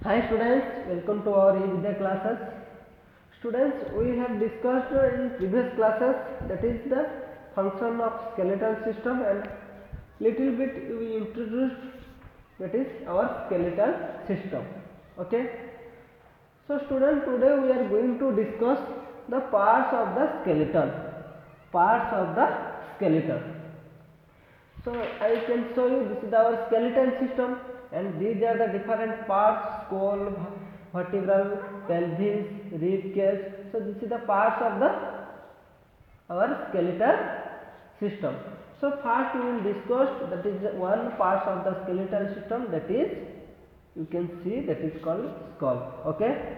Hi students, welcome to our Evidya classes. Students, we have discussed in previous classes, that is the function of skeletal system, and little bit we introduced, that is our skeletal system. Okay. So students, today we are going to discuss the parts of the skeleton. Parts of the skeleton. So I can show you, this is our skeleton system, and these are the different parts: skull, vertebral, pelvis, rib cage. So this is the parts of the our skeletal system. So first we will discuss, that is one part of the skeletal system, that is, you can see, that is called skull. Okay.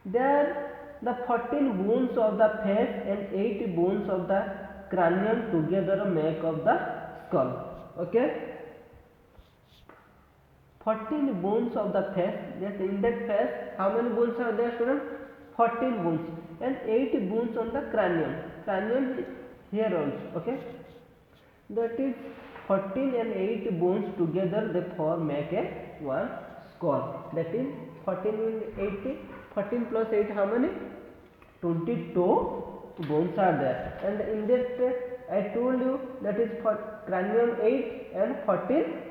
There the 14 bones of the face and 8 bones of the cranium together make up the skull. Okay. 14 bones of the face, that in that face how many bones are there, student? 14 bones, and 8 bones on the cranium. Cranium is here also. Okay. That is 14 and 8 bones together, they form make a one skull. That is 14 and 8, 14 plus 8 how many? 22 bones are there, and in that I told you, that is for cranium 8 and 14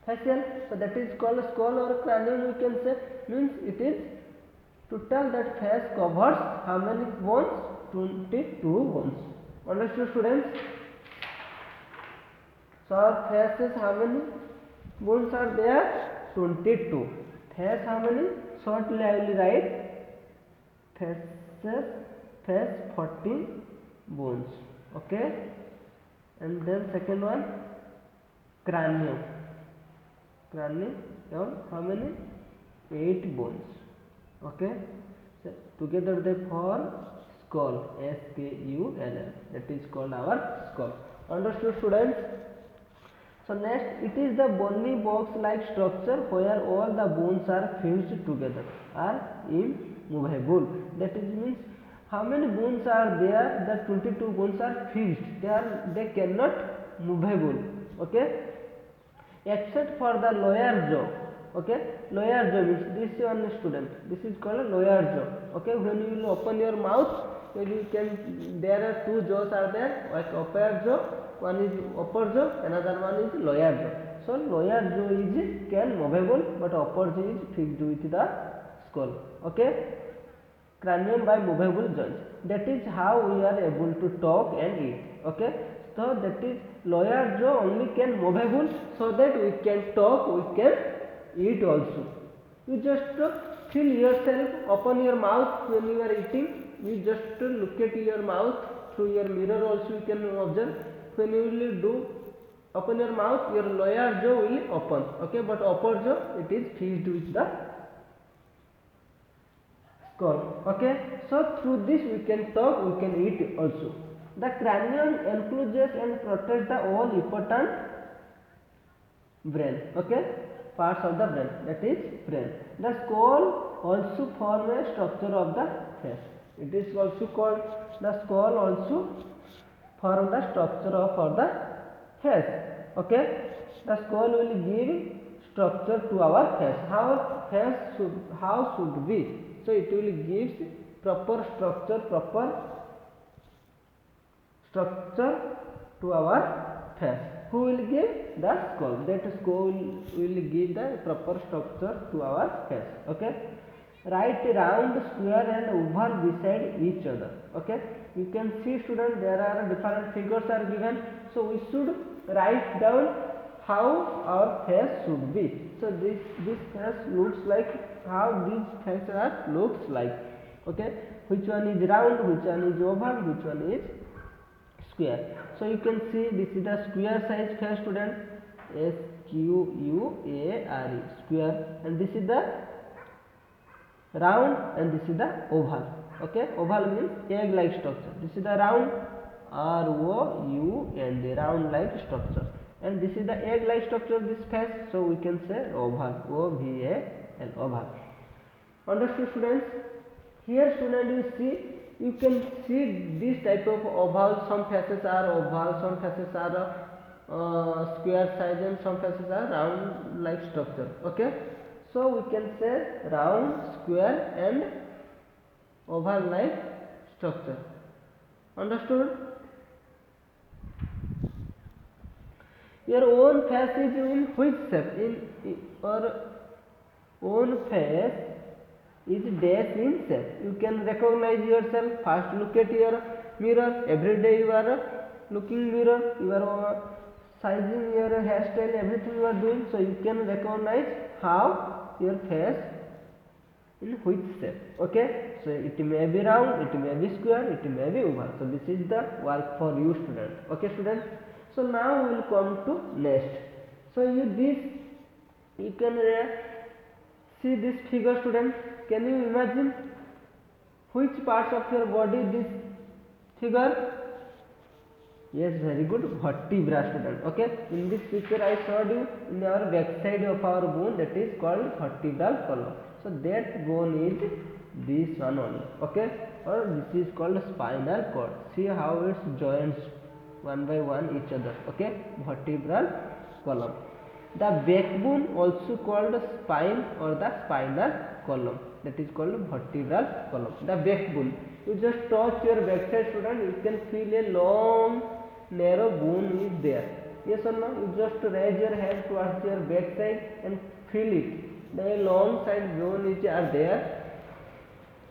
facial. So that is called skull or cranium, we can say. Means it is total, that face covers how many bones? 22 bones. Understood, students? So our faces, how many bones are there? 22. Face how many? Shortly I will write. Faces, face 14 bones. Okay. And then second one, cranium. Cranium, how many? 8 bones. Okay. So together they form skull. S-K-U-L-L. That is called our skull. Understood, students? So next, it is the bony box-like structure where all the bones are fused together, are immovable. That is means, how many bones are there? The 22 bones are fused. They cannot movable. Okay. Except for the lower jaw. Okay. Lower jaw means this one, student. This is called lower jaw. Okay. When you will open your mouth, you can, there are two jaws are there, like upper jaw. One is upper jaw, another one is lower jaw. So lower jaw is can movable, but upper jaw is fixed with the skull. Okay. Cranium by movable joints. That is how we are able to talk and eat. Okay. So that is lower jaw only can movable, so that we can talk, we can eat also. You just feel yourself, open your mouth when you are eating. You just look at your mouth through your mirror also, you can observe. When you will do open your mouth, your lower jaw will open. Okay, but upper jaw, it is fused with the skull. Okay, so through this we can talk, we can eat also. The cranium encloses and protects the all important brain. Okay, parts of the brain, that is brain. The skull also form a structure of the face. It is also called, the skull also form the structure of the face. Okay, the skull will give structure to our face. How should be? So it will give proper structure to our face. Who will give? The skull. That skull will give the proper structure to our face. Okay. Write round, square and oval beside each other. Okay. You can see, student, there are different figures are given. So we should write down how our face should be. So this face looks like, how these faces are looks like. Okay. Which one is round, which one is oval, which one is square. So you can see, this is the square size face, student. S-Q-U-A-R-E, square. And this is the round, and this is the oval. Okay, oval means egg like structure. This is the round, R-O-U-N-D, round like structure. And this is the egg like structure of this face, so we can say oval, O-V-A-L, oval. Understood, students? Here, student, you can see this type of oval. Some faces are oval, some faces are square size, and some faces are round like structure. Okay, so we can say round, square and oval like structure. Understood? Your own face is in which shape? In your own face is dash in shape. You can recognize yourself. First look at your mirror. Every day you are looking mirror. You are sizing your hairstyle, everything you are doing. So you can recognize how your face in which shape. Okay, so it may be round, it may be square, it may be oval. So this is the work for you, student. Okay, student. So now we will come to next. So you can see this figure, student. Can you imagine which parts of your body this figure? Yes, very good. Vertebra, student. Okay, in this picture I showed you in our back side of our bone, that is called vertebral column. So that bone is this one only. Okay, or this is called spinal cord. See how its joints one by one each other. Okay, vertebral column. The backbone also called spine or the spinal column, that is called vertebral column. The backbone, you just touch your backside, student, you can feel a long narrow bone is there. Yes or no? You just raise your hand towards your backside and feel it. The long side bone is are there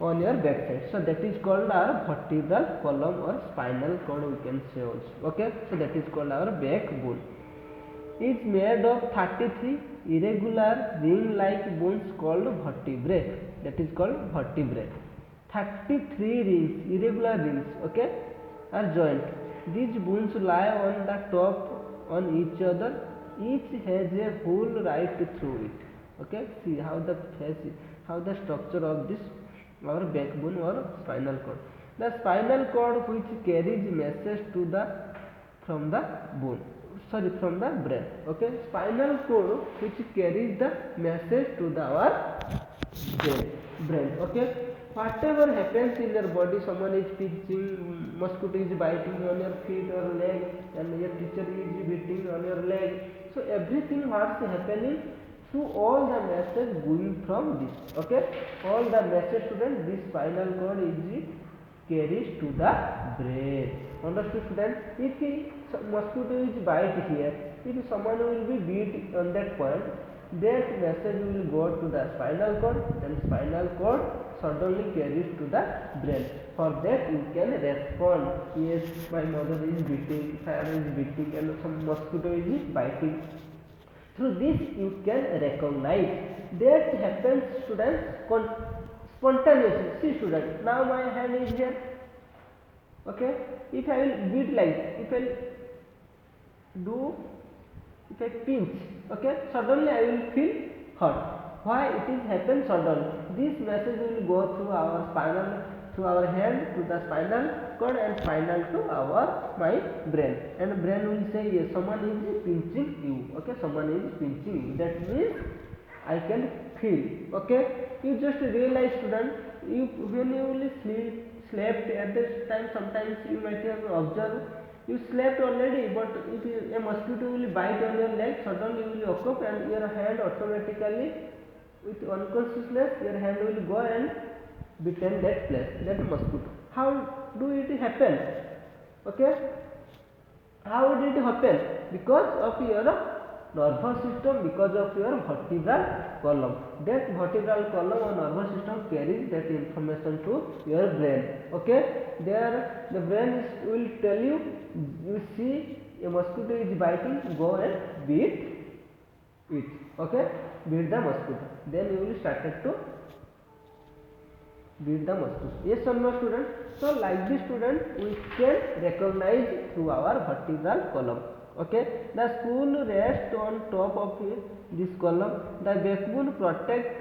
on your backside. So that is called our vertebral column or spinal cord, we can say also. Okay, so that is called our backbone. Is made of 33 irregular ring-like bones called vertebrae. That is called vertebrae. 33 rings, irregular rings, okay, are joined. These bones lie on the top on each other. Each has a hole right through it. Okay, see how the face, how the structure of this our backbone or spinal cord. The spinal cord which carries message to the from the bone. Sorry, from the brain. Okay, spinal cord which carries the message to the our brain. Okay, whatever happens in your body, someone is pinching, mosquito is biting on your feet or leg, and your teacher is beating on your leg. So everything what's happening, to all the message going from this. Okay, all the message, student, this spinal cord is carries to the brain. Understood, student? If mosquito is bite here, if someone will be beat on that point, that message will go to the spinal cord, and spinal cord suddenly carries to the brain. For that you can respond, yes, my mother is beating, father is beating, and some mosquito is biting. Through this you can recognize. That happens, students, spontaneously. See, student, now my hand is here. Okay, if I will beat like, if I pinch, okay, suddenly I will feel hurt. Why it is happen suddenly? This message will go through our spinal, through our hand to the spinal cord, and spinal to our my brain, and brain will say, yes, someone is pinching you. Okay, someone is pinching you. That means I can feel. Okay, you just realize, student, you when you will slept at this time, sometimes you might have observed you slept already, but if a mosquito will bite on your leg, suddenly you will wake up and your hand automatically, with unconsciousness, your hand will go and beaten that place, that mosquito. How do it happen? Okay, how did it happen? Because of your nervous system, because of your vertebral column. That vertebral column or nervous system carries that information to your brain. Okay, there the brain will tell you, you see a mosquito is biting, go and beat it. Okay, beat the mosquito. Then you will start to beat the mosquito. Yes or no, student? So like this, student, we can recognize through our vertebral column. Okay, the skull rests on top of this column. The backbone protects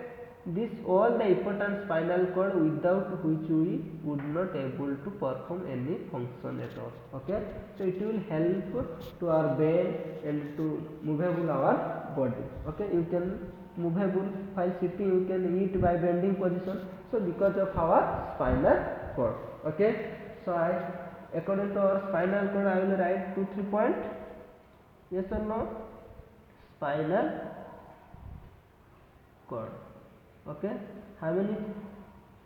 this all the important spinal cord, without which we would not able to perform any function at all. Okay, so it will help to our brain and to movable our body. Okay, you can movable while sitting, you can eat by bending position. So because of our spinal cord. Okay, so according to our spinal cord, I will write 2-3 points. Yes or no? Spinal cord. Okay. How many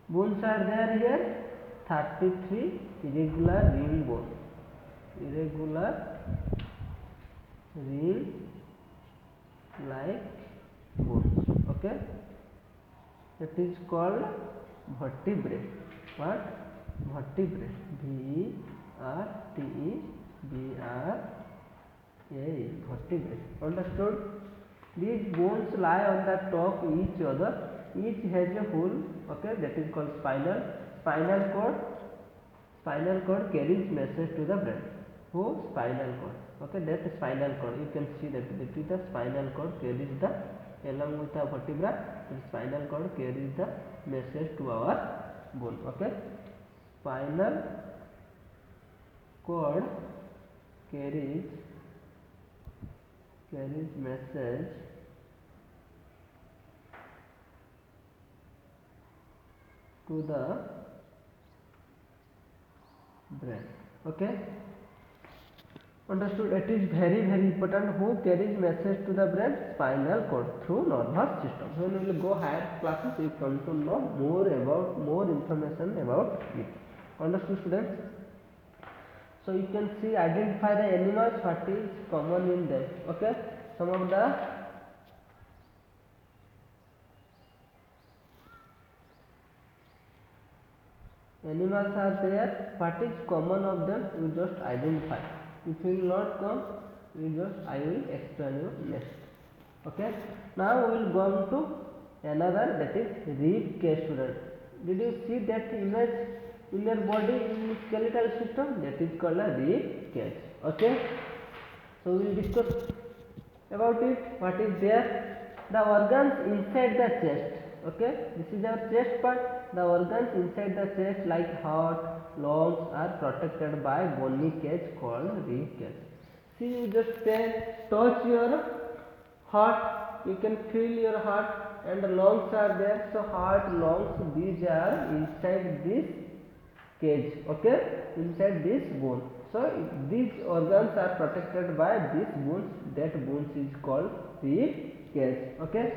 bones are there here? 33 irregular ring bone. Irregular ring like bones. Okay. It is called vertebrae. What? Vertebrae. V-E-R-T-E-B-R-A-E. Vertebrae. Understood? These bones lie on the top each other. Each has a hole. Okay, that is called spinal. Spinal cord carries message to the brain. Who? Spinal cord. Okay, that is spinal cord. You can see that is the spinal cord carries the, along with the vertebra, the spinal cord carries the message to our bone. Okay, spinal cord carries message to the brain. Okay, understood? It is very important. Who carries message to the brain? Spinal cord through nervous system. When we will go higher classes, you come to know more information about it. Understood, students? So you can see, identify the animals, what is common in them. Okay, some of the animals are there. What is common of them? You just identify. If you will not come, I will explain you next. Okay. Now we will go on to another, that is rib cage, student. Did you see that image in your body in skeletal system? That is called a rib cage. Okay. So we will discuss about it. What is there? The organs inside the chest. Okay, this is our chest part. The organs inside the chest like heart, lungs are protected by bony cage called rib cage. See, you just touch your heart, you can feel your heart, and the lungs are there. So heart, lungs, these are inside this cage. Okay, inside this bone. So these organs are protected by these bones. That bones is called rib cage. Okay,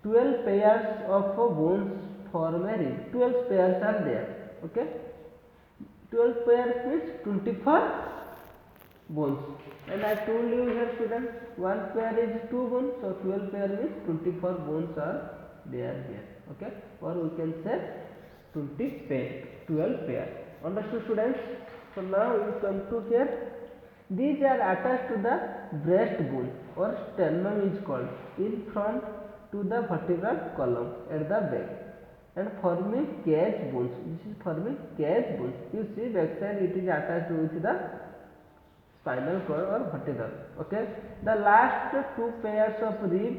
12 pairs of bones form a rib. 12 pairs are there. Okay, 12 pairs means 24 bones. And I told you here, students, one pair is 2 bones, so 12 pair means 24 bones are there here. Okay, or we can say 12 pair. Understood, students? So now we come to here. These are attached to the breastbone or sternum is called, in front to the vertebral column at the back, and forming cage bones. This is forming cage bones. You see, backside it is attached with the spinal cord or vertebra. Okay, the last two pairs of rib,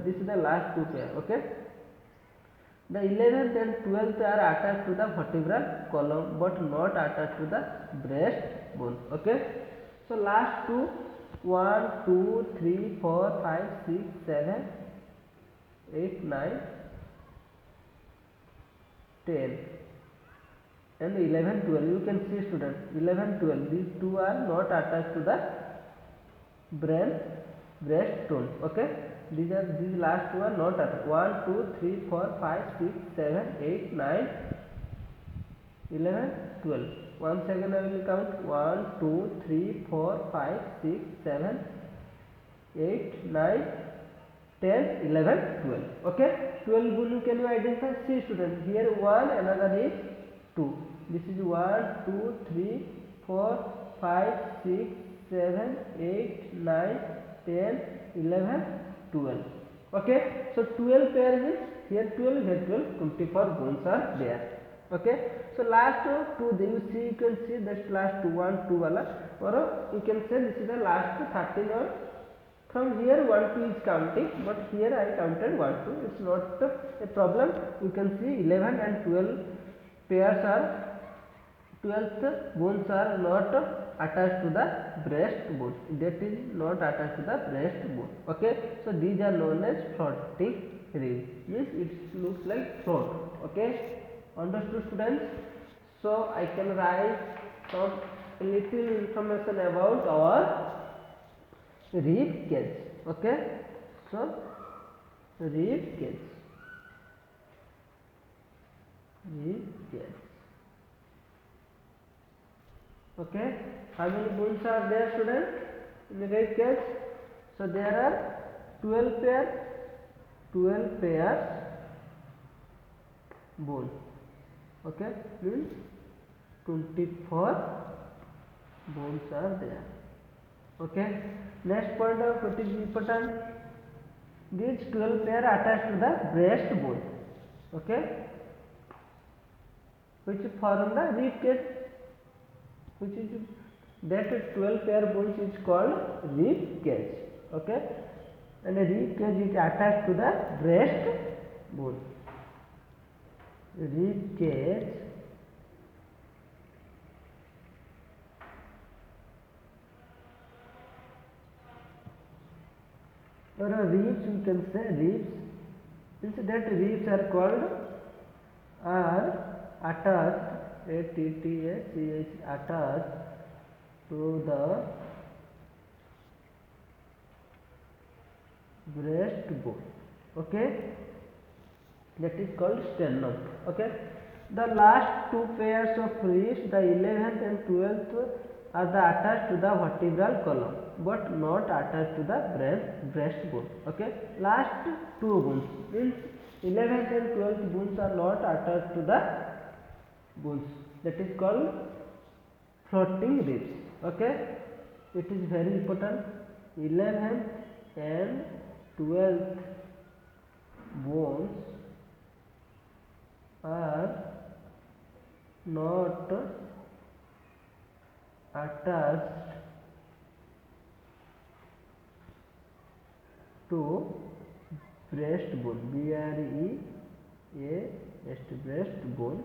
this is the last two pair. Okay, the 11th and 12th are attached to the vertebral column but not attached to the breastbone. Okay, so last two, 1, 2, 3, 4, 5, 6, 7, 8, 9, 10 and 11, 12. You can see, students, 11, 12. These two are not attached to the breastbone. Okay, these last two are not attached. 1, 2, 3, 4, 5, 6, 7, 8, 9, 11, 12. Once again I will count 1, 2, 3, 4, 5, 6, 7, 8, 9, 10, 11, 12. Okay, 12 bone can you identify? See, students, here 1, another is 2. This is 1, 2, 3, 4, 5, 6, 7, 8, 9, 10, 11, 12. Okay, so 12 pair means here 12, here 12, 24 bones are there. Okay, so last two, you can see that last 1, 2 wala, or you can say this is the last 13, or from here 1, 2 is counting, but here I counted 1, 2. It's not a problem. You can see 11 and 12 pairs are, 12th bones are not attached to the breastbone. That is not attached to the breastbone. Okay, so these are known as floating ribs. Means it looks like float. Okay, understood, students? So I can write some little information about our rib cage. Okay, so rib cage, rib cage. Okay, how many bones are there, students, in the rib cage? So there are 12 pairs bones. Okay, means 24 bones are there. Okay, next point of what is important, these 12 pair attached to the breast bone. Okay, which form the rib cage, which is that 12 pair bones is called rib cage. Okay, and a rib cage is attached to the breast bone. Rib cage or ribs, we can say ribs, means that ribs are called, are attached, attached to the breast bone. Okay, that is called sternum. Okay, the last two pairs of ribs, the 11th and 12th, are the attached to the vertebral column but not attached to the breast bone. Okay, last two bones, means 11th and 12th bones are not attached to the bones, that is called floating ribs. Okay, it is very important, 11th and 12th bones are not attached to breast bone, breast bone.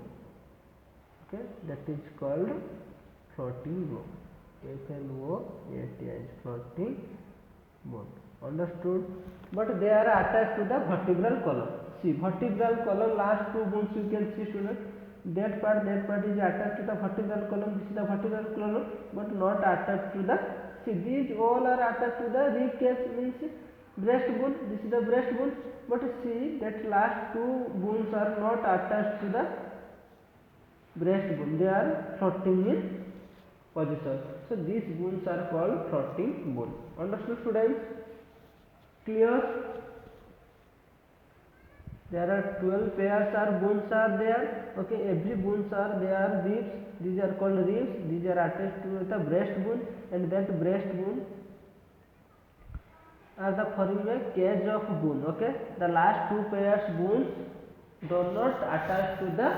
Okay, that is called floating bone, FLOAT, floating bone. Understood? But they are attached to the vertebral column. See, vertebral column, last two bones you can see, student, that part is attached to the vertebral column. This is the vertebral column but not attached to the, see, these all are attached to the rib cage, means breast bone. This is the breast bone, but see that last two bones are not attached to the breast bone, they are floating in position. So these bones are called floating bone. Understood, students? Clear? There are 12 pairs are bones are there. Okay, every bones are there, ribs, these are called ribs, these are attached to the breast bone, and that breast bone are the forming a cage of bone. Okay, the last two pairs bones do not attach to the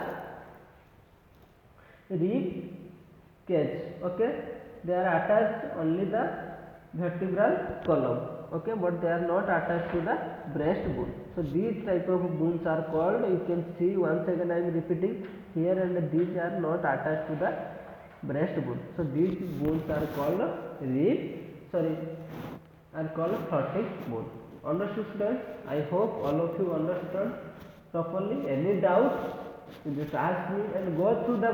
rib cage. Okay, they are attached only the vertebral column. Okay, but they are not attached to the breast bone. So these type of bones are called, you can see once again I am repeating here, and these are not attached to the breast bone. So these bones are called are called floating bone. Understood, students? I hope all of you understand properly. Any doubt, you just ask me, and go through the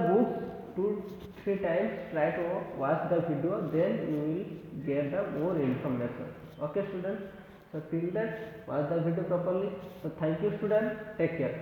books 2-3 times, try to watch the video, then you will get the more information. Okay, students? So till then, watch the video properly. So thank you, students. Take care.